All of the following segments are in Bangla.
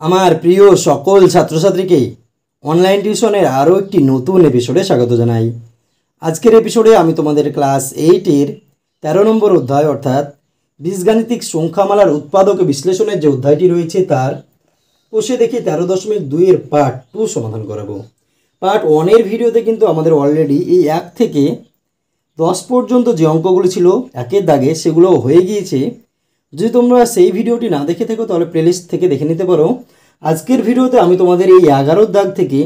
আমার প্রিয় সকল ছাত্রছাত্রীকে অনলাইন টিউশনের আরও একটি নতুন এপিসোডে স্বাগত জানাই। আজকের এপিসোডে আমি তোমাদের ক্লাস 8-এর 13 নম্বর অধ্যায় অর্থাৎ বীজগাণিতিক সংখ্যামালার উৎপাদক বিশ্লেষণের যে অধ্যায়টি রয়েছে তার কোষে দেখি 13.2-এর পার্ট 2 সমাধান করাবো। পার্ট 1-এর ভিডিওতে কিন্তু আমাদের অলরেডি এই 1 থেকে 10 পর্যন্ত যে অঙ্কগুলি ছিল একের দাগে সেগুলো হয়ে গিয়েছে। যদি তোমরা সেই ভিডিওটি না দেখে থাকো তাহলে প্লেলিস্ট থেকে দেখে নিতে পারো। আজকের ভিডিওতে আমি তোমাদের এই 11 দাগ থেকে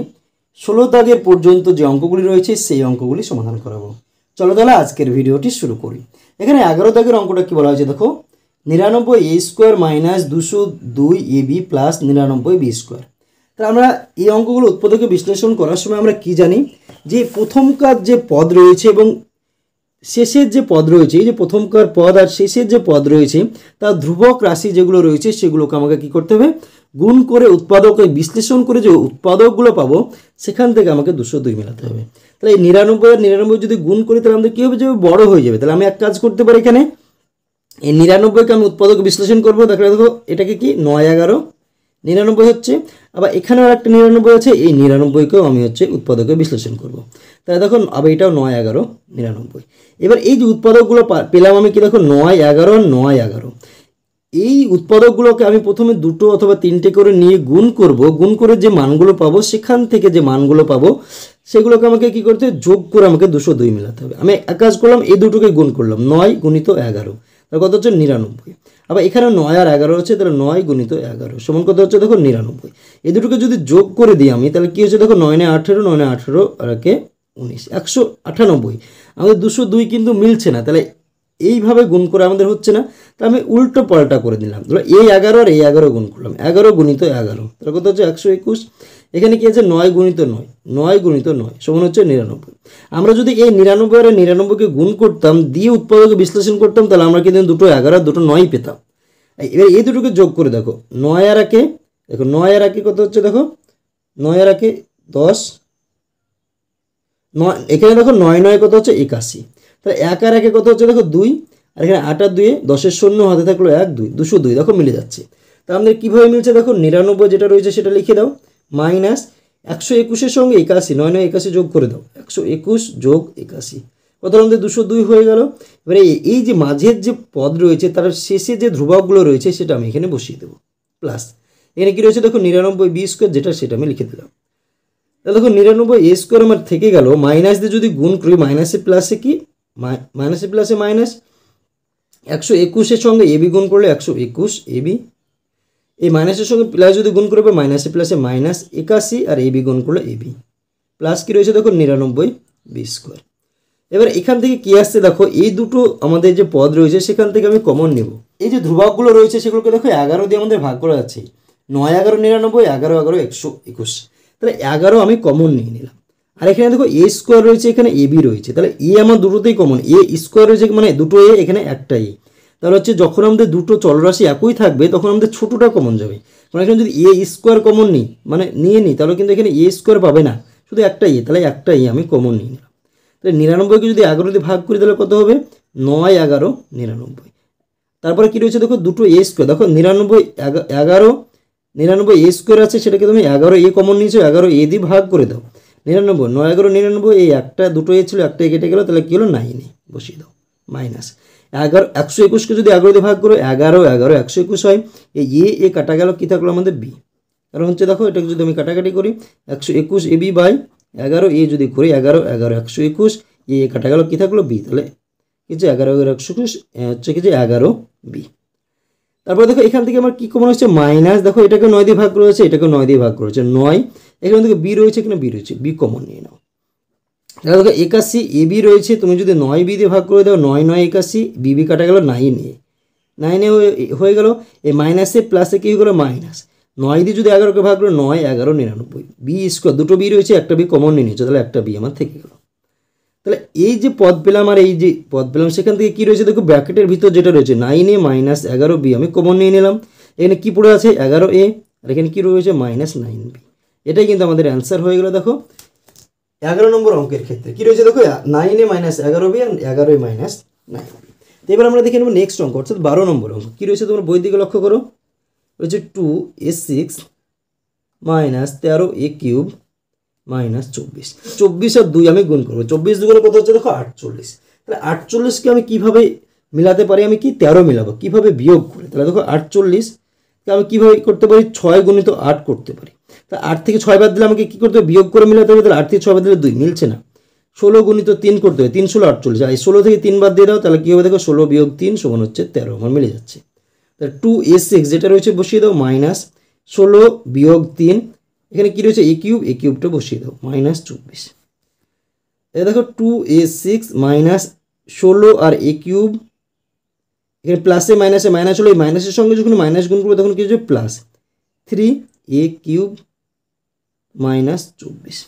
16 দাগের পর্যন্ত যে অঙ্কগুলি রয়েছে সেই অঙ্কগুলি সমাধান করাবো। চলো তাহলে আজকের ভিডিওটি শুরু করি। এখানে 11 দাগের অঙ্কটা কি বলা হয়েছে দেখো, 99a² - 202ab + 99b²। তাহলে আমরা এই অঙ্কগুলো উৎপাদকে বিশ্লেষণ করার সময় আমরা কি জানি যে প্রথমকার যে পদ রয়েছে এবং শেষের যে পদ রয়েছে, এই যে প্রথমকার পদ আর শেষের যে পদ রয়েছে তার ধ্রুবক রাশি যেগুলো রয়েছে সেগুলোকে আমাকে কি করতে হবে, গুণ করে উৎপাদকে বিশ্লেষণ করে যে উৎপাদকগুলো পাবো সেখান থেকে আমাকে 202 মেলাতে হবে। তাহলে এই 99 আর 99 যদি গুণ করি তাহলে আমাদের কী হবে, যে বড় হয়ে যাবে। তাহলে আমি এক কাজ করতে পারি, এখানে এই 99কে আমি উৎপাদক বিশ্লেষণ করবো। দেখো এটাকে কি 9, 11, 99 হচ্ছে। আবার এখানেও একটা 99 আছে, এই 99কেও আমি উৎপাদকে বিশ্লেষণ করব। তাহলে দেখো আবার এটাও 9, 11, 99। এবার এই যে উৎপাদকগুলো পেলাম আমি কি দেখো 9, 11, 9, 11। এই উৎপাদকগুলোকে আমি প্রথমে 2 অথবা 3টে করে নিয়ে গুণ করব। গুণ করে যে মানগুলো পাবো সেখান থেকে যে মানগুলো পাবো সেগুলোকে আমাকে কি করতে হবে, যোগ করে আমাকে 202 মেলাতে হবে। আমি এক কাজ করলাম, এই দুটোকে গুণ করলাম, 9 × 11 তাহলে কত হচ্ছে 99। আবার এখানে 9 আর 11 হচ্ছে, তাহলে 9 × 11 সমান কত হচ্ছে দেখো 99। এই দুটোকে যদি যোগ করে দিই আমি তাহলে কি হচ্ছে দেখো 9 × 18, 9 × 18 আর 19, 198। আমাদের 202 কিন্তু মিলছে না, তাহলে এইভাবে গুণ করে আমাদের হচ্ছে না। তাহলে আমি উল্টো পাল্টা করে দিলাম, ধরো এই 11 আর এই 11 গুণ করলাম, 11 × 11 তাহলে কত হচ্ছে 121। এখানে কি আছে 9 × 9, 9 × 9 সমান হচ্ছে 99। আমরা যদি এই 99 আর 99কে গুণ করতাম দিয়ে উৎপাদকে বিশ্লেষণ করতাম তাহলে আমরা কিন্তু দুটো 11 আর দুটো 9 পেতাম। এবার এই দুটোকে যোগ করে দেখো, 9 আর 1 দেখো, 9 আর 1 কত হচ্ছে দেখো, 9 আর 1 10, 9 এখানে দেখো 9 9 কত হচ্ছে 81। তাহলে 1 আর 1 কত হচ্ছে দেখো 2, আর এখানে 8 আর 2 10-এর শূন্য হাতে থাকলো 1 2, 202 দেখো মিলে যাচ্ছে। তা আমাদের কীভাবে মিলছে দেখো, 99 যেটা রয়েছে সেটা লিখে দাও, মাইনাস 121-এর সঙ্গে 81, 9 9 81 যোগ করে দাও, 121 যোগ 81 কত আমাদের 202 হয়ে গেল। এবারে এই যে মাঝের যে পদ রয়েছে তার শেষে যে ধ্রুবকগুলো রয়েছে সেটা আমি এখানে বসিয়ে দেবো, প্লাস এখানে কী রয়েছে দেখো 99b² যেটা সেটা আমি লিখে দিলাম। তাহলে দেখো 99a² আমার থেকে গেল, মাইনাস দিয়ে যদি গুণ করি মাইনাসে প্লাসে কি, মাইনাসে প্লাসে মাইনাস, 121-এর সঙ্গে এবি গুণ করলে 121 এবি, এই মাইনাসের সঙ্গে প্লাস যদি গুণ করবে মাইনাসে প্লাসে মাইনাস 81 আর এবি গুণ করলে এবি, প্লাস কি রয়েছে দেখো 99b²। এবার এখান থেকে কি আসছে দেখো, এই দুটো আমাদের যে পদ রয়েছে সেখান থেকে আমি কমন নেব। এই যে ধ্রুবকগুলো রয়েছে সেগুলোকে দেখো 11 দিয়ে আমাদের ভাগ করা যাচ্ছে, 9 11 99, 11 11 121। তাহলে 11 আমি কমন নিয়ে নিলাম। আর এখানে দেখো a² রয়েছে, এখানে এবি রয়েছে, তাহলে এ আমার দুটোতেই কমন, a² রয়েছে মানে দুটো এ, এখানে একটা এ। তাহলে হচ্ছে যখন আমাদের দুটো চলরাশি একই থাকবে তখন আমাদের ছোটোটা কমন যাবে। কারণ এখানে যদি a² কমন নিই মানে নিয়ে নিই তাহলে কিন্তু এখানে a² পাবে না, শুধু একটা এ, তাহলে একটা এ আমি কমন নিয়ে নিলাম। তাহলে 99কে যদি 11 দিয়ে ভাগ করি তাহলে কত হবে, 9 11 99। তারপরে কী রয়েছে দেখো দুটো a², দেখো 99 11 99a² আছে, সেটাকে তুমি 11 এ কমন নিয়েছো, 11 এ দিয়ে ভাগ করে দাও, 99 9 11 99, এই একটা দুটো এ ছিল একটা কেটে গেল, তাহলে কী হলো 9 বসিয়ে দাও, মাইনাস 11 121কে যদি 11 দিয়ে ভাগ করো 11 11 121 হয়, এই এ কাটা গেল, কী থাকলো আমাদের বি। কারণ হচ্ছে দেখো এটাকে যদি আমি কাটাকাটি করি 121 এবি বাই 11 এ যদি করি 11 11 121, এ কাটা গেল, কী থাকলো বি। তাহলে কিছু 11 11 121 হচ্ছে কি যে 11 বি। তারপরে দেখো এখান থেকে আমার কী কমন হচ্ছে মাইনাস, দেখো এটাকে 9 দিয়ে ভাগ করেছে, এটাকে 9 দিয়ে ভাগ করেছে 9, এখান থেকে বি রয়েছে, এখানে বি রয়েছে, বি কমন নিয়ে নাও। তাহলে দেখো 81 এবি রয়েছে, তুমি যদি 9 বি দিয়ে ভাগ করে দাও 9 9 81, বি কাটা গেল 9 9 হয়ে গেল, এই মাইনাসে প্লাসে কী হয়ে গেলো মাইনাস, 9 দিয়ে যদি 11কে ভাগ করো 9 11 99, b², দুটো বি রয়েছে একটা বি কমন নিয়ে নিচ্ছ, তাহলে একটা বি আমার থেকে গেল। তাহলে এই যে পদ পেলাম আর এই যে পদ পেলাম সেখান থেকে কী রয়েছে দেখো, ব্র্যাকেটের ভিতর যেটা রয়েছে 9a - 11b আমি কমন নিয়ে নিলাম। এখানে কী পড়ে আছে 11a, আর এখানে কী রয়েছে -9b। এটাই কিন্তু আমাদের অ্যান্সার হয়ে গেল। দেখো 11 নম্বর অঙ্কের ক্ষেত্রে কী রয়েছে দেখো 9a - 11b আর 11a - 9b। তো এবার আমরা দেখে নেব নেক্সট অঙ্ক অর্থাৎ 12 নম্বর অঙ্ক কী রয়েছে, তোমার বই দিকে লক্ষ্য করো, রয়েছে 2a6 মাইনাস 13a³ মাইনাস 24। 24 আর 2 আমি গুণ করবো, 24 দুগুণে কত হচ্ছে দেখো 48। তাহলে 48কে আমি কীভাবে মিলাতে পারি, আমি কি 13 মিলাবো কীভাবে বিয়োগ করে। তাহলে দেখো 48কে আমি কীভাবে করতে পারি, 6 গুণিত 8 করতে পারি। তা 8 থেকে 6 বাদ দিলে আমাকে কী করতে হবে, বিয়োগ করে মিলাতে হবে। তাহলে 8 থেকে 6 বাদ দিলে 2 মিলছে না, 16 গুণিত 3 করতে হবে, 3 ষোলো 48। আর এই 16 থেকে 3 বাদ দিয়ে দাও, তাহলে কী হবে দেখো 16 বিয়োগ 3 সমান হচ্ছে 13, আমার মিলে যাচ্ছে। তাহলে 2a6 যেটা রয়েছে বসিয়ে দাও, মাইনাস 16 বিয়োগ 3, এখানে কী রয়েছে a³ বসিয়ে দাও, মাইনাস 24। এটা দেখো 2a6 মাইনাস 16 আর a³, এখানে প্লাসে মাইনাসে মাইনাস হলো, এই মাইনাসের সঙ্গে যখন মাইনাস গুণ করবো তখন কী হচ্ছে প্লাস 3a³ মাইনাস 24।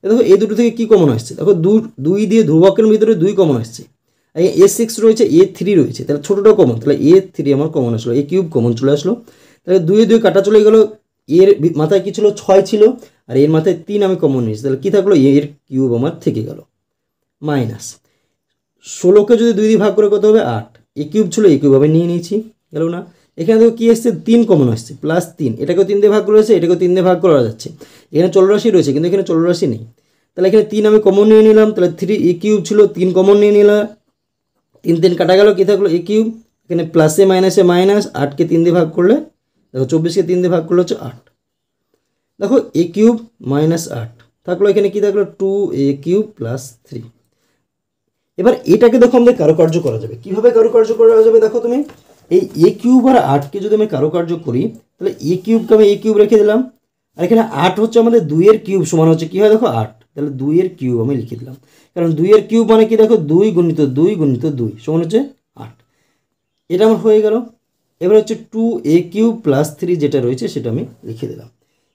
দেখো এই দুটো থেকে কী কমন আসছে, দেখো 2 দিয়ে ধ্রুবকের ভিতরে 2 কমন আসছে, a6 রয়েছে, a3 রয়েছে, তাহলে ছোটোটাও কমন, তাহলে a3 আমার কমন আসলো, a³ কমন চলে আসলো। তাহলে 2 এ 2 কাটা চলে গেলো, এর মাথায় কী ছিল 6 ছিল, আর এর মাথায় 3 আমি কমন নিয়েছি, তাহলে কী থাকলো এর কিউব আমার থেকে গেল, মাইনাস 16কে যদি 2 দিয়ে ভাগ করে কত হবে 8, a³ ছিল a³ আমি নিয়ে নিয়েছি, গেল না। এখানে দেখো কী আসছে 3 কমন আসছে, প্লাস 3, এটাকেও 3 দিয়ে ভাগ করা হয়েছে, এটাকেও 3 দিয়ে ভাগ করা যাচ্ছে, এখানে চলরাশি রয়েছে কিন্তু এখানে চলরাশি নেই, তাহলে এখানে 3 আমি কমন নিয়ে নিলাম, তাহলে 3a³ ছিল 3 কমন নিয়ে নিলাম, 3 3 কাটা গেল, কী থাকলো a³, এখানে প্লাসে মাইনাসে মাইনাস, 8কে 3 দিয়ে ভাগ করলে দেখো 24কে 3 দিয়ে ভাগ করলে হচ্ছে 8, দেখো a³ মাইনাস 8 থাকলো, এখানে কী থাকলো 2a³ প্লাস 3। এবার এটাকে দেখো আমাদের কারুকার্য করা যাবে, কীভাবে কারুকার্য করা যাবে দেখো তুমি, এই a³ আর 8কে যদি আমি কারুকার্য করি, তাহলে a³ আমি a³ রেখে দিলাম, আর এখানে 8 হচ্ছে আমাদের 2 এর কিউব সমান হচ্ছে কী হয় দেখো 8, তাহলে 2 এর কিউব আমি লিখে দিলাম, কারণ 2 এর কিউব মানে কি দেখো 2 গুণিত 2 গুণিত 2 সমান হচ্ছে 8, এটা আমার হয়ে গেল। এবার হচ্ছে 2a³ প্লাস 3 যেটা রয়েছে সেটা আমি লিখে দিলাম।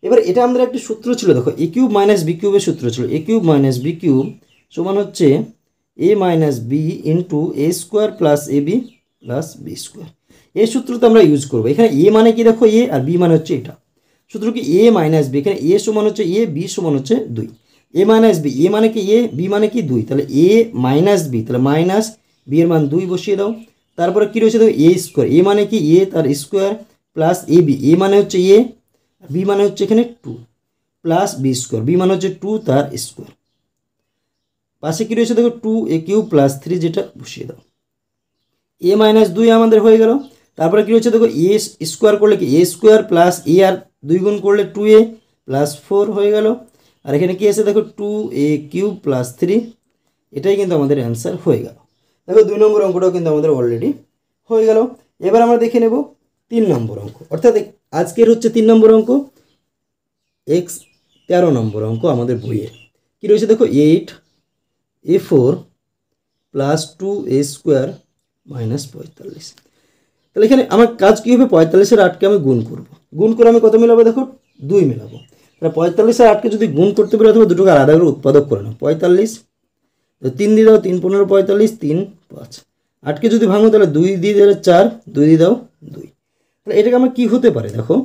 এবার এটা আমাদের একটা সূত্র ছিল দেখো, a³ মাইনাস b³ এর সূত্র ছিল, a³ মাইনাস b³ সমান হচ্ছে a minus b into a² plus ab plus b²। এই সূত্র তো আমরা ইউজ করবো, এখানে a মানে কি দেখো a, আর b মানে হচ্ছে এটা, সূত্র কি a মাইনাস b, এখানে a সমান হচ্ছে a, b সমান হচ্ছে 2, a মাইনাস b, a মানে কি a, b মানে কি 2, তাহলে a মাইনাস b, তাহলে মাইনাস b এর মান 2 বসিয়ে দাও। তারপরে কী রয়েছে দেখো a², a মানে কি a তার স্কোয়ার প্লাস ab, a মানে হচ্ছে a, b মানে হচ্ছে এখানে 2 প্লাস b², b মানে হচ্ছে 2 তার স্কোয়ার, পাশে কী রয়েছে দেখো 2a³ প্লাস 3 যেটা বসিয়ে দাও, a মাইনাস 2 আমাদের হয়ে গেল। তারপরে কী রয়েছে দেখো a² করলে কি a² প্লাস a আর 2 গুণ করলে 2a প্লাস 4 হয়ে গেল, আর এখানে কি আছে দেখো 2a³ প্লাস 3, এটাই কিন্তু আমাদের অ্যান্সার হয়ে গেল। দেখো 2 নম্বর অঙ্কটাও কিন্তু আমাদের অলরেডি হয়ে গেল। এবার আমরা দেখে নেব 3 নম্বর অঙ্ক, অর্থাৎ আজকের হচ্ছে 3 নম্বর অঙ্ক, 13 নম্বর অঙ্ক আমাদের বইয়ের। কী রয়েছে দেখো 8a4 প্লাস 2a² মাইনাস 45। তাহলে এখানে আমার কাজ কী হবে, 45 আর 8কে আমি গুণ করব, গুণ করে আমি কত মেলাবো দেখো 2 মেলাবো, তাহলে 45 আর 8কে যদি গুণ করতে পারি অথবা দুটোকে আলাদা করে উৎপাদক করে নাও, 45 3 দিয়ে দাও 3 15 45, 3 5, 8কে যদি ভাঙো তাহলে 2 দিয়ে দিলে 4, 2 দিয়ে দাও 2, তাহলে এটাকে আমার কী হতে পারে দেখো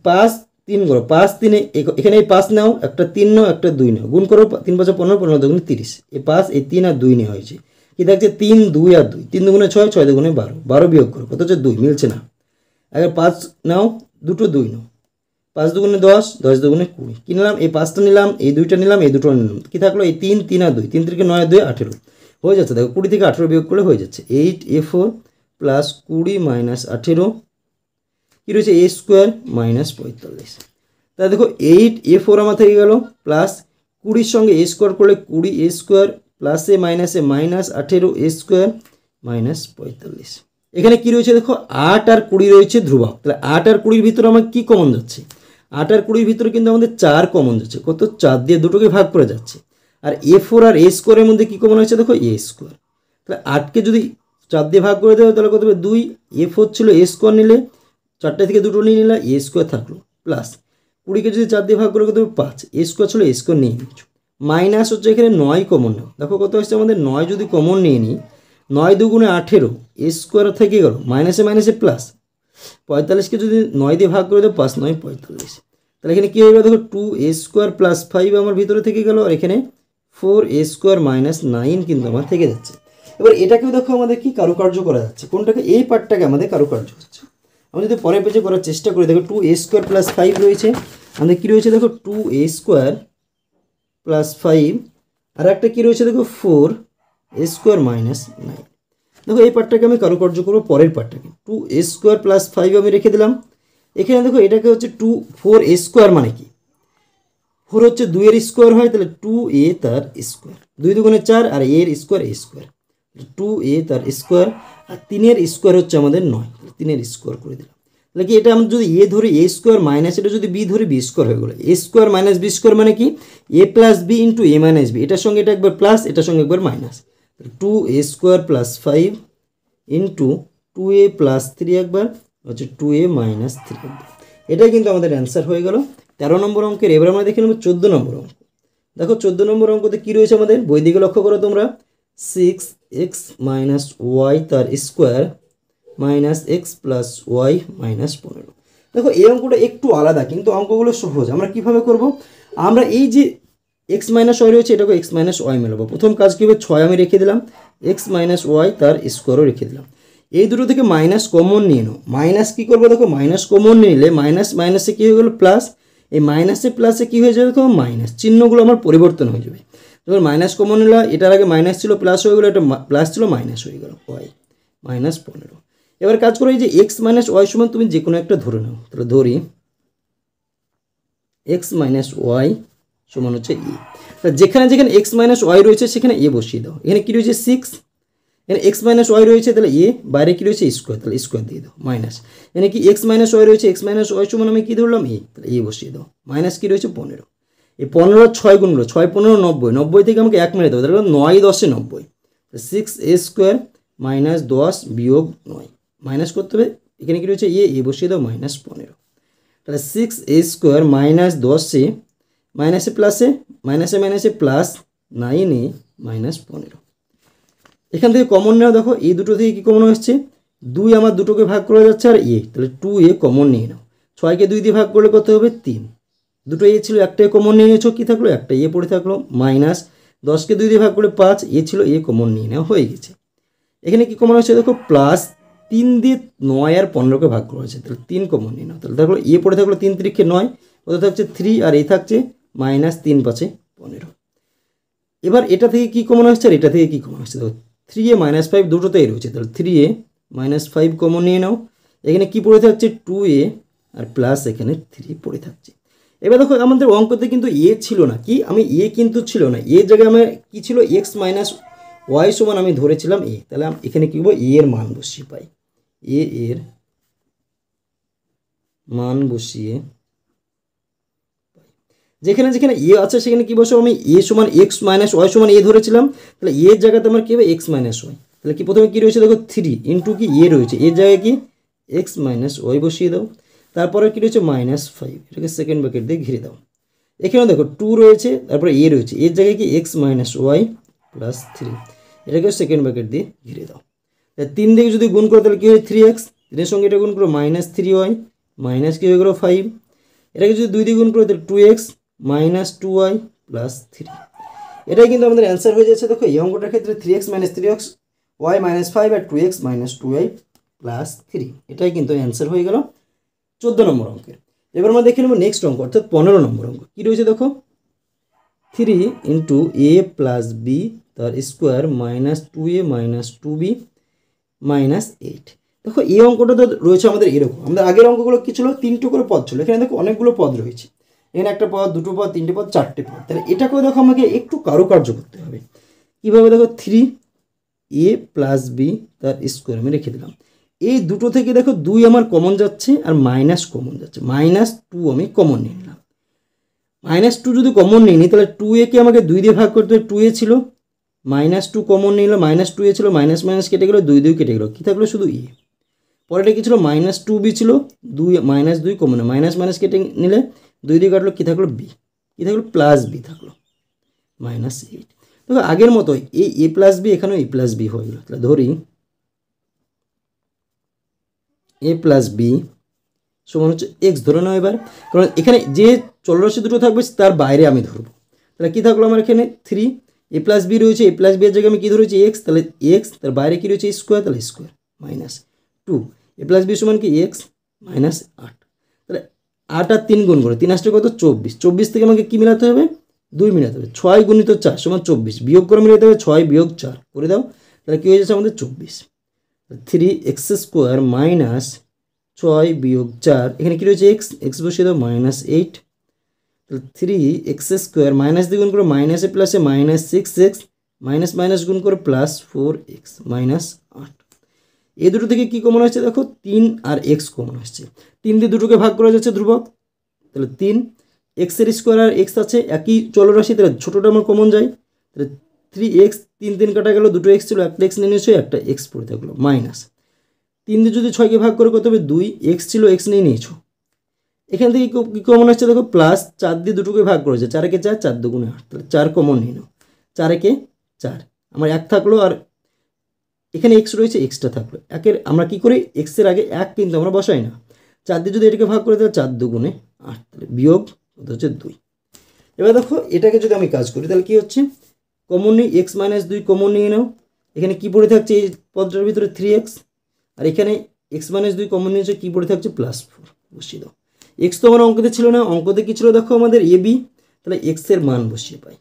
5 3 করো, 5 3 এখানে এই 5 নাও, একটা 3 নাও, একটা 2 নাও, গুণ করো 3 5 15 15 2 30, এই 5 এই 3 আর 2 নেওয়া হয়েছে, কি দেখছে 3 2 আর 2, 3 2 6 6 2 12, 12 বিয়োগ করো কত হচ্ছে 2, মিলছে না। আগে 5 নাও, দুটো 2 নাও, 5 2 10, 10 2 20, কী নিলাম এই 5টা নিলাম, এই 2টা নিলাম, এই দুটো নিলাম, কী থাকলো এই 3 3 আর 2, 3 থেকে 9 2 18 হয়ে যাচ্ছে, দেখো 20 থেকে 18 বিয়োগ করলে হয়ে যাচ্ছে 8a4 প্লাস 20 মাইনাস 18, কী রয়েছে a² মাইনাস 45। তাহলে দেখো 8a4 আমার থেকে গেল, প্লাস 20 সঙ্গে a² করলে 20a² প্লাসে মাইনাসে মাইনাস 18a² মাইনাস 45। এখানে কি রয়েছে দেখো 8 আর 20 রয়েছে ধ্রুবক, তাহলে 8 আর 20 ভিতরে আমার কি কমন যাচ্ছে, 8 আর 20 ভিতরে কিন্তু আমাদের 4 কমন যাচ্ছে, কত 4 দিয়ে দুটোকে ভাগ করে যাচ্ছে, আর a4 আর a² মধ্যে কি কমন হচ্ছে দেখো a², তাহলে 8কে যদি 4 দিয়ে ভাগ করে দেবো তাহলে কত হবে 2, a4 ছিল a² নিলে 4টে থেকে দুটো নিয়ে নিলে a² থাকলো, প্লাস 20কে যদি 4 দিয়ে ভাগ করে কত হবে 5, a² ছিল a² নিয়ে নিচ্ছ, মাইনাস হচ্ছে এখানে 9 কমন নাও, দেখো কত হচ্ছে আমাদের 9 যদি কমন নিয়ে নিই, 9 2 18, a² থেকে গেল মাইনাসে মাইনাসে প্লাস 45কে যদি 9 দিয়ে ভাগ করে দেবো 5 9 45, তাহলে এখানে কী হয়ে গেল দেখো 2a² প্লাস 5 আমার ভিতরে থেকে গেল, আর এখানে 4a² মাইনাস 9 কিন্তু আমার থেকে যাচ্ছে। এবার এটাকেও দেখো আমাদের কি কারুকার্য করা যাচ্ছে, কোনটাকে এই পার্টটাকে আমাদের কারুকার্য হচ্ছে, আমি যদি পরের পেজে করার চেষ্টা করি দেখো 2a² প্লাস 5 রয়েছে, আমাদের কী রয়েছে দেখো 2a² + 5, আর একটা কী রয়েছে দেখো 4a² - 9। দেখো এই পার্টটাকে আমি কারুকার্য করবো, পরের পার্টটাকে 2a² + 5 আমি রেখে দিলাম। এখানে দেখো এটাকে হচ্ছে 4a² মানে কি, 4 হচ্ছে 2 এর স্কোয়ার হয়, তাহলে 2a তার স্কোয়ার, 2 দুগুণে 4, আর a এর স্কোয়ার a², 2a তার স্কোয়ার, আর 3 এর স্কোয়ার হচ্ছে আমাদের 9, 3 এর স্কোয়ার করে দিলাম। তাহলে কি এটা আমরা যদি a ধরি a² মাইনাস এটা যদি b ধরি b² হয়ে গেলো। a² - b² মানে কি a + b × a - b, এটার সঙ্গে এটা একবার প্লাস, এটার সঙ্গে একবার মাইনাস, 2a² + 5 × 2a + 3 একবার হচ্ছে 2a - 3 একবার। এটাই কিন্তু আমাদের অ্যান্সার হয়ে গেল 13 নম্বর অঙ্কের। এবার আমরা দেখে নেব 14 নম্বর অঙ্ক। দেখো 14 নম্বর অঙ্কতে কী রয়েছে আমাদের, বই দিকে লক্ষ্য করো তোমরা, 6x - y তার স্কোয়ার মাইনাস x + y - 15। দেখো এই অঙ্কটা একটু আলাদা, কিন্তু অঙ্কগুলো সহজ। আমরা কিভাবে করব, আমরা এই যে x - y রয়েছে এটাকে x - y মেলাবো। প্রথম কাজ কী হবে, 6 আমি রেখে দিলাম, x - y তার স্কোয়ারও রেখে দিলাম। এই দুটো থেকে মাইনাস কমন নিয়ে নাও। মাইনাস কী করবো দেখো, মাইনাস কমন নিলে মাইনাস মাইনাসে কী হয়ে গেলো প্লাস, এই মাইনাসে প্লাসে কী হয়ে যাবে দেখো মাইনাস, চিহ্নগুলো আমার পরিবর্তন হয়ে যাবে। যখন মাইনাস কমন নিলাম, এটার আগে মাইনাস ছিল প্লাস হয়ে গেলো, এটা প্লাস ছিল মাইনাস হয়ে গেলো, y - 15। এবার কাজ করো, এই যে x - y সমান তুমি যে কোনো একটা ধরে নাও, তাহলে ধরি x - y সমান হচ্ছে a। যেখানে যেখানে x - y রয়েছে সেখানে a বসিয়ে দাও। এখানে কী রয়েছে 6, এখানে x - y রয়েছে, তাহলে a, বাইরে কী রয়েছে স্কোয়ার, তাহলে স্কোয়ার দিয়ে দাও, মাইনাস এখানে কি x - y রয়েছে, x - y সমান আমি কী ধরলাম a, তাহলে a বসিয়ে দাও, মাইনাস কী রয়েছে 15। এই 15 6 গুণগুলো, 6 15 90, 90 থেকে আমাকে 1 মেরে দেবো, তাহলে 9 10 এ 90, 6a² - 10 - 9 মাইনাস করতে হবে। এখানে কী রয়েছে a বসিয়ে দাও, -15। তাহলে 6a² - 10 মাইনাসে প্লাসে, মাইনাসে মাইনাসে প্লাস 9a - 15। এখান থেকে কমন নেওয়া, দেখো এই দুটো থেকে কী কমন আসছে, 2 আমার দুটোকে ভাগ করা যাচ্ছে, আর a, তাহলে 2a কমন নিয়ে নাও। 6কে 2 দিয়ে ভাগ করলে কত হবে 3, দুটো a ছিল, একটাই কমন নিয়ে নিয়েছো, কী থাকলো একটা a পড়ে থাকলো, মাইনাস 10কে 2 দিয়ে ভাগ করলে 5, a ছিল, a কমন নিয়ে নেওয়া হয়ে গেছে। এখানে কি কমন হচ্ছে দেখো, প্লাস 3 দিয়ে 9 আর 15কে ভাগ করা হয়েছে, তাহলে 3 কমন নিয়ে নাও, তাহলে দেখো a পড়ে থাকলো 3 × 3 = 9, কত থাকছে 3, আর a থাকছে -3 × 5 = 15। এবার এটা থেকে কি কমন আসছে, আর এটা থেকে কি কমন আসছে দেখো, 3a - 5 দুটোতেই রয়েছে, তাহলে 3a - 5 কমন নিয়ে নাও। এখানে কি পড়ে থাকছে 2a, আর প্লাস এখানে 3 পড়ে থাকছে। এবার দেখো আমাদের অঙ্কতে কিন্তু a ছিল না, কি আমি a কিন্তু ছিল না, এর জায়গায় আমার কী ছিল x - y সমান আমি ধরেছিলাম a, তাহলে এখানে কী করবো, a এর মান বসিয়ে পাই, a এর মান বসিয়ে যেখানে যেখানে a আছে সেখানে কি বসাবো, আমি a সমান x - y সমান a ধরেছিলাম, তাহলে a এর জায়গাতে আমার কী হবে x - y, তাহলে কি প্রথমে কী রয়েছে দেখো 3 ইন্টু কি a রয়েছে, এর জায়গায় কি x - y বসিয়ে দাও, তারপরে কী রয়েছে -5, এটাকে সেকেন্ড ব্র্যাকেট দিয়ে ঘিরে দাও। এখানে দেখো 2 রয়েছে, তারপরে a রয়েছে, এর জায়গায় কি x - y + 3, এটাকে সেকেন্ড ব্র্যাকেট দিয়ে ঘিরে দাও। 3 দিয়ে যদি গুণ করো তাহলে কী হয় 3x, 3 এর সঙ্গে এটা গুণ করো -3y, মাইনাস কী হয়ে গেলো 5, এটাকে যদি 2 দিয়ে গুণ করো তাহলে 2x - 2y + 3। এটাই কিন্তু আমাদের অ্যান্সার হয়ে যাচ্ছে। দেখো এই অঙ্কটার ক্ষেত্রে 3x - 3y - 5 আর 2x - 2y + 3, এটাই কিন্তু অ্যান্সার হয়ে গেল 14 নম্বর অঙ্কের। এবার আমরা দেখে নেব নেক্সট অঙ্ক, অর্থাৎ 15 নম্বর অঙ্ক। কী রয়েছে দেখো, 3 × a + b তার স্কোয়ার -2a - 2b - 8। দেখো এই অঙ্কটা তো রয়েছে আমাদের এরকম, আমাদের আগের অঙ্কগুলো কী ছিল, 3টে করে পদ ছিল, এখানে দেখো অনেকগুলো পদ রয়েছে, এখানে একটা পদ, দুটো পদ, তিনটে পদ, 4টে পদ। তাহলে এটাকেও দেখো আমাকে একটু কারুকার্য করতে হবে। কীভাবে দেখো, 3a + b তার স্কোয়ার আমি রেখে দিলাম, এই দুটো থেকে দেখো 2 আমার কমন যাচ্ছে, আর মাইনাস কমন যাচ্ছে, -2 আমি কমন নিয়ে নিলাম। -2 যদি কমন নিই তাহলে 2a কে আমাকে 2 দিয়ে ভাগ করতে হবে, 2a ছিল, -2 কমন নিয়ে নিলাম, -2a ছিল, মাইনাস মাইনাস কেটে গেলো, 2 2 কেটে গেলো, কী থাকলো শুধু a। পরেরটা কী ছিল, -2b ছিল, 2 -2 কমন, মাইনাস মাইনাস কেটে নিলে 2 দিয়ে কাটলো, কী থাকলো b, কী থাকলো +b থাকলো, -8। দেখো আগের মতোই এই a + b এখানেও a + b হয়ে গেলো, তাহলে ধরি a + b সমান হচ্ছে x ধরে নাও এবার, কারণ এখানে যে চলরাশি দুটো থাকবে তার বাইরে আমি ধরবো। তাহলে কী থাকলো আমার এখানে 3, a + b রয়েছে, a + b এর জায়গায় আমি কী ধরেছি x, তাহলে x, তার বাইরে কী রয়েছে স্কোয়ার, তাহলে স্কোয়ার -2, a + b সমান কি x - 8। তাহলে 8 আর 3 গুণ করে 3 আসলে কত 24, 24 থেকে আমাকে কি মেলাতে হবে 2 মেলাতে হবে, 6 গুণিত 4 সমান 24, বিয়োগ করে মেলাতে হবে 6 বিয়োগ 4 করে দাও, তাহলে কী হয়ে যাচ্ছে আমাদের 24। 3x² মাইনাস 6 বিয়োগ 4, এখানে কী রয়েছে এক্স বসিয়ে দাও -8, তাহলে 3x² মাইনাস দিয়ে গুণ করে মাইনাসে প্লাসে -6x মাইনাস মাইনাস গুণ করে +4x -8। এই দুটো থেকে কী কমন আসছে দেখো 3 আর x কমন আসছে, 3 দিয়ে দুটোকে ভাগ করা যাচ্ছে ধ্রুবক, তাহলে 3 x² আর x আছে একই চলরাশি, তাহলে ছোটোটা আমার কমন যায়, তাহলে 3x 3 3 কাটা গেল, দুটো x ছিল একটা x নিয়ে নিয়েছো, একটা x পড়ে থাকলো মাইনাস 3 দিয়ে যদি 6কে ভাগ করে কত হবে 2, x ছিল x নিয়ে নিয়েছো, এখান থেকে কী কমন আসছে দেখো প্লাস 4 দিয়ে দুটোকে ভাগ করেছে, 4 একে 4 4 দুগুণে 8, তাহলে 4 কমন নিয়ে নাও, 4 একে 4 আমার 1 থাকলো, আর এখানে x রয়েছে এক্সটা থাকলো, একের আমরা কি করি এক্সের আগে 1 কিন্তু আমরা বসাই না, 4 দিয়ে যদি এটাকে ভাগ করে তাহলে 4 দুগুণে 8, তাহলে বিয়োগ কত হচ্ছে 2। এবার দেখো এটাকে যদি আমি কাজ করি তাহলে কি হচ্ছে কমন নিই, x - 2 কমন নিয়ে নাও, এখানে কি পড়ে থাকছে এই পদটার ভিতরে 3x, আর এখানে x - 2 কমন নিয়েছে, কি পড়ে থাকছে +4 বসিয়ে দাও, x তো আমার অঙ্কতে ছিল না, অঙ্কতে কি ছিল দেখো আমাদের ab, তাহলে x এর মান বসিয়ে পাই,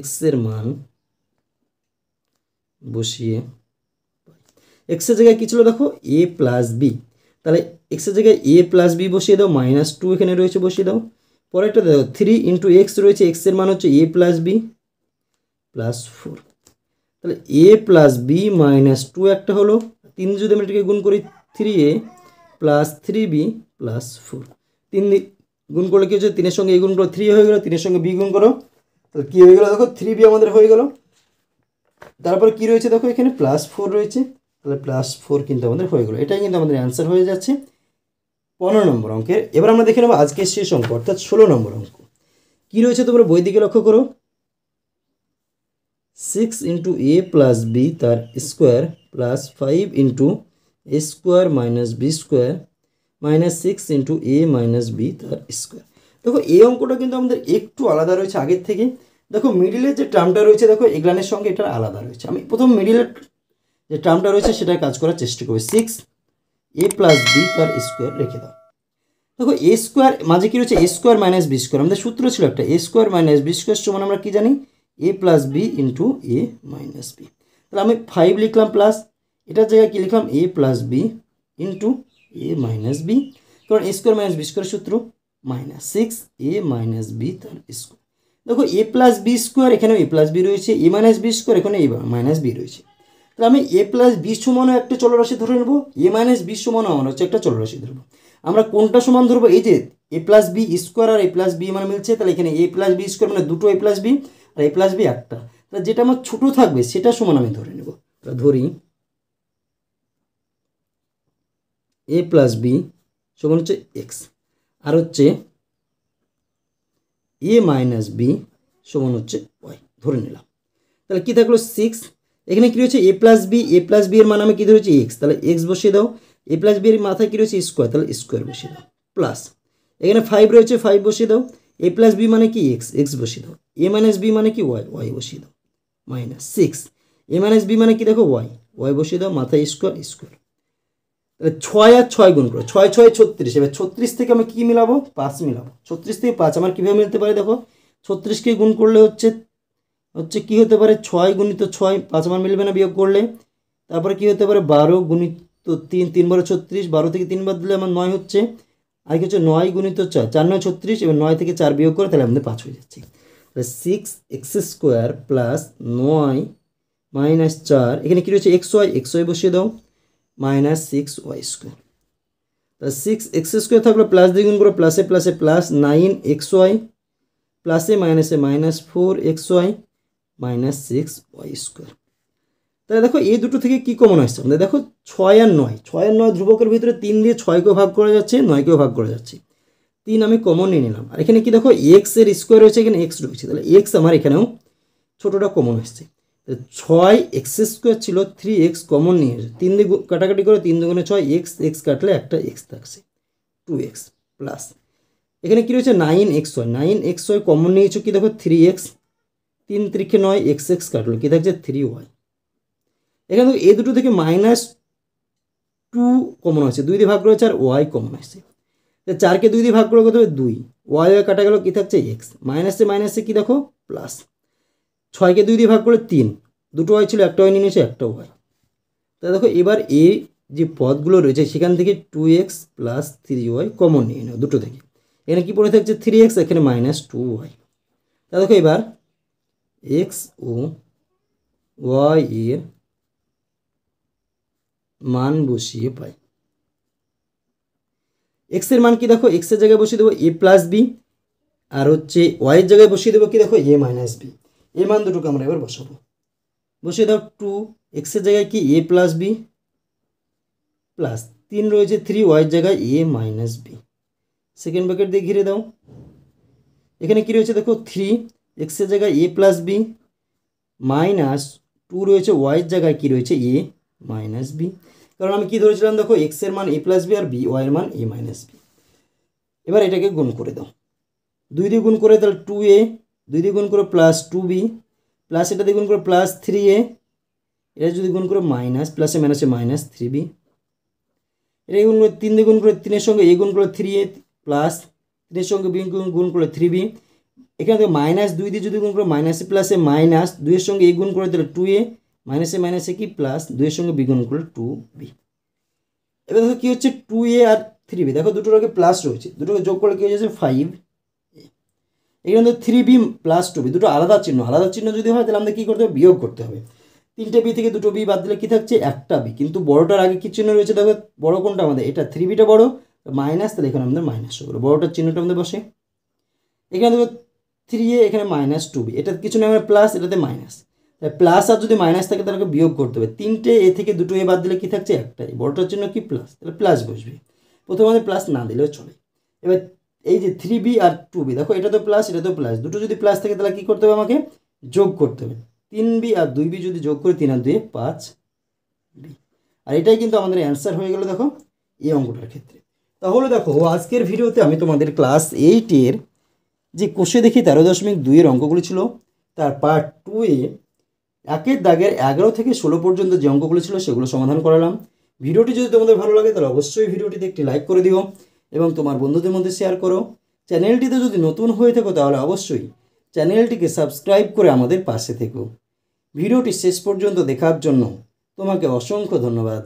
x এর মান বসিয়ে x এর জায়গায় কি ছিল দেখো a + b, তাহলে x এর জায়গায় a + b বসিয়ে দাও, -2 এখানে রয়েছে বসিয়ে দাও, পরেরটা দেখো 3 × x রয়েছে, x এর মান হচ্ছে a + b +4, তাহলে a + b - 2 একটা হলো, 3 যদি আমরা এটাকে গুণ করি 3a + 3b +4, 3 গুণ করলে কি হচ্ছে 3 এর সঙ্গে a গুণ করো 3 হয়ে গেল, 3 এর সঙ্গে b গুণ করো, তাহলে কী হয়ে গেল দেখো 3b আমাদের হয়ে গেল, তারপর কি রয়েছে দেখো এখানে +4 রয়েছে, তাহলে +4 কিন্তু আমাদের হয়ে গেল, এটাই কিন্তু আমাদের অ্যান্সার হয়ে যাচ্ছে 15 নম্বর অঙ্কের। এবার আমরা দেখে নেব আজকের শেষ অঙ্ক অর্থাৎ 16 নম্বর অঙ্ক কী রয়েছে, তোমরা বই দিকে লক্ষ্য করো, 6 × a + b তার square plus 5 × a² - b² -6 × a - b তার স্কোয়ার। দেখো এই অঙ্কটা কিন্তু আমাদের একটু আলাদা রয়েছে আগের থেকে, দেখো মিডিলের যে টার্মটা রয়েছে দেখো এগুলানের সঙ্গে এটা আলাদা রয়েছে, আমি প্রথম মিডিলের যে টার্মটা রয়েছে সেটা কাজ করার চেষ্টা করবো, 6 a + b তার স্কোয়ার রেখে দাও, দেখো a² মাঝে কী রয়েছে a² - b², আমাদের সূত্র ছিল একটা a² - b² সমান আমরা কী জানি a + b × a - b, তাহলে আমি 5 লিখলাম প্লাস, এটার জায়গায় কী লিখলাম a + b × a - b, কারণ a² - b² সূত্র -6 a - b তার স্কোয়ার, দেখো a + b² এখানেও a + b রয়েছে, a - b² এখানে a - b রয়েছে, তাহলে আমি a + b সমানও একটা চলরাশি ধরে নেব, a - b সমানও আমার হচ্ছে একটা চলরাশি ধরবো, আমরা কোনটা সমান ধরবো, এই যে a + b² R a + b মানে মিলছে, তাহলে এখানে a + b² মানে দুটো a + b R a + b একটা, তাহলে যেটা আমার ছোটো থাকবে সেটা সমান আমি ধরে নেব, ধরি a + b সমান হচ্ছে x, আর হচ্ছে a - b সমান হচ্ছে y ধরে নিলাম, তাহলে কী থাকলো 6, এখানে কী রয়েছে a + b, a + b এর মান আমি কী ধরেছি x, তাহলে x বসিয়ে দাও, a + b এর মাথায় কী রয়েছে স্কোয়ার, তাহলে স্কোয়ার বসিয়ে দাও, প্লাস এখানে 5 রয়েছে 5 বসিয়ে দাও, a + b মানে কি x বসিয়ে দাও, a - b মানে কি y বসিয়ে দাও, -6 a - b মানে কি দেখো y বসিয়ে দাও, মাথায় স্কোয়ার, তাহলে 6 আর 6 গুণ করো, 6 6 36, এবার 36 থেকে আমি কী মিলাবো 5 মিলাবো, 36 থেকে 5 আমার কীভাবে মিলতে পারে দেখো 36কে গুণ করলে হচ্ছে কী হতে পারে 6 × 6, 5 আমার মিলবে না বিয়োগ করলে, তারপরে কী হতে পারে 12 × 3, 3 × 36, 12 থেকে 3 বাদ দিলে আমার 9 হচ্ছে, আর কি হচ্ছে 9 × 4, 4 9 36, এবার 9 থেকে 4 বিয়োগ করে তাহলে আমাদের 5 হয়ে যাচ্ছে, তাহলে 6x² + 9 - 4, এখানে কী রয়েছে xy বসিয়ে দাও, -6y², তাহলে 6x² থাকলো প্লাস দিয়ে গুণ করো, প্লাসে প্লাসে প্লাস 9xy প্লাসে মাইনাসে -4xy -6y², তাহলে দেখো এই দুটো থেকে কি কমন আসছে আমাদের, দেখো 6 আর 9, 6 আর 9 ধ্রুবকের ভিতরে 3 দিয়ে 6কেও ভাগ করা যাচ্ছে, 9কেও ভাগ করা যাচ্ছে, 3 আমি কমন নিয়ে নিলাম, আর এখানে কি দেখো x এর স্কোয়ার রয়েছে, এখানে x রয়েছে, তাহলে x আমার এখানেও ছোটোটা কমন আসছে, 6x² ছিল 3x কমন নিয়ে এসে 3 দিয়ে কাটাকাটি করে 3 দুগুণে 6, x কাটলে একটা x থাকছে 2x, প্লাস এখানে কী রয়েছে 9xy কমন নিয়েছো কি দেখো 3x, 3 × 9 x কাটলো কী থাকছে 3y, এখানে এই দুটো থেকে টু কমন হয়েছে, 2 দিয়ে ভাগ করেছে আর ওয়াই কমন হয়েছে। 4কে 2 দিয়ে ভাগ করে কত হবে 2, ওয়াই কাটা গেল, কি থাকছে এক্স, মাইনাসে মাইনাসে কি দেখো প্লাস, 6কে 2 দিয়ে ভাগ করলে 3, দুটো ওয়াই ছিল একটা ওয়াই নিয়ে নিয়েছে একটা ওয়াই। তা দেখো এবার এই যে পদগুলো রয়েছে সেখান থেকে 2x প্লাস 3y কমন নিয়ে নাও দুটো থেকে, এখানে কি পড়ে থাকছে 3x, এখানে মাইনাস 2y। তা দেখো এবার x ও y এর মান বসিয়ে পাই। x এর মান কি দেখো, x এর জায়গায় বসিয়ে দেবো a প্লাস বি, আর হচ্ছে y এর জায়গায় বসিয়ে দেবো কি দেখো a মাইনাস বি। এই মান দুটোকে আমরা এবার বসাবো, বসিয়ে দাও 2, x এর জায়গায় কি a প্লাস বি প্লাস 3 রয়েছে 3y এর জায়গায় a minus B, second bracket দিয়ে ঘিরে দাও। এখানে কি রয়েছে দেখো 3, x এর জায়গায় a প্লাস বি মাইনাস 2 রয়েছে y এর জায়গায় কি রয়েছে a মাইনাস বি, কারণ আমি কি ধরেছিলাম দেখো x এর মান a প্লাস বি আর বি y এর মান a মাইনাস বি। এবার এটাকে গুণ করে দাও, 2 দিয়ে গুণ করে তাহলে 2a, 2 দিয়ে গুণ করে প্লাস 2b প্লাস এটা দিয়ে গুণ করে প্লাস 3a, এটা যদি গুণ করে মাইনাস প্লাসে মাইনাসে মাইনাস 3b, এটা গুণ করে 3 দিয়ে গুণ করে 3 এর সঙ্গে a গুণ করে 3a প্লাস 3 এর সঙ্গে b গুণ করে 3b, এখানে থেকে মাইনাস 2 দিয়ে যদি গুণ করে মাইনাসে প্লাসে মাইনাস 2 এর সঙ্গে a গুণ করে তাহলে 2a, মাইনাসে মাইনাসে কি প্লাস 2 এর সঙ্গে b গুণ করলে 2b। এবার দেখো কি হচ্ছে 2a আর 3b, দেখো দুটোর আগে প্লাস রয়েছে, দুটোকে যোগ করলে কি হয়ে যাচ্ছে 5। এখানে তো 3b প্লাস 2b দুটো আলাদা চিহ্ন যদি হয় তাহলে আমাদের কী করতে হবে, বিয়োগ করতে হবে। 3টে বি থেকে 2টো বি বাদ দিলে কি থাকছে একটা বি, কিন্তু বড়টার আগে কি চিহ্ন রয়েছে দেখো, বড় কোনটা আমাদের এটা 3bটা বড়, মাইনাস, তাহলে এখানে আমাদের মাইনাস হবে, বড়টার চিহ্নটা আমাদের বসে। এখানে দেখো 3a, এখানে মাইনাস 2b, এটা কিছু না আমরা প্লাস, এটাতে মাইনাস, তাহলে প্লাস আর যদি মাইনাস থাকে তাহলে বিয়োগ করতে হবে। 3টে এ থেকে 2টো এ বাদ দিলে কি থাকছে একটাই, বড়টার জন্য কি প্লাস, তাহলে প্লাস বসবে। প্রথমে আমাদের প্লাস না দিলেও চলে। এবার এই যে 3b আর 2b দেখো এটা তো প্লাস এটা তো প্লাস, দুটো যদি প্লাস থাকে তাহলে কী করতে হবে, আমাকে যোগ করতে হবে। 3b আর 2b যদি যোগ করি 3 আর 2 5b, আর এটাই কিন্তু আমাদের অ্যান্সার হয়ে গেল দেখো এই অঙ্কটার ক্ষেত্রে। তাহলে দেখো আজকের ভিডিওতে আমি তোমাদের ক্লাস 8-এর যে কোষে দেখি 13.2-এর অঙ্কগুলো ছিল তার পার্ট 2-এ 1-এর দাগের 11 থেকে 16 পর্যন্ত যে অঙ্কগুলো ছিল সেগুলো সমাধান করালাম। ভিডিওটি যদি তোমাদের ভালো লাগে তাহলে অবশ্যই ভিডিওটিতে একটি লাইক করে দিও এবং তোমার বন্ধুদের মধ্যে শেয়ার করো। চ্যানেলটিতে যদি নতুন হয়ে থাকো তাহলে অবশ্যই চ্যানেলটিকে সাবস্ক্রাইব করে আমাদের পাশে থেকো। ভিডিওটি শেষ পর্যন্ত দেখার জন্য তোমাকে অসংখ্য ধন্যবাদ।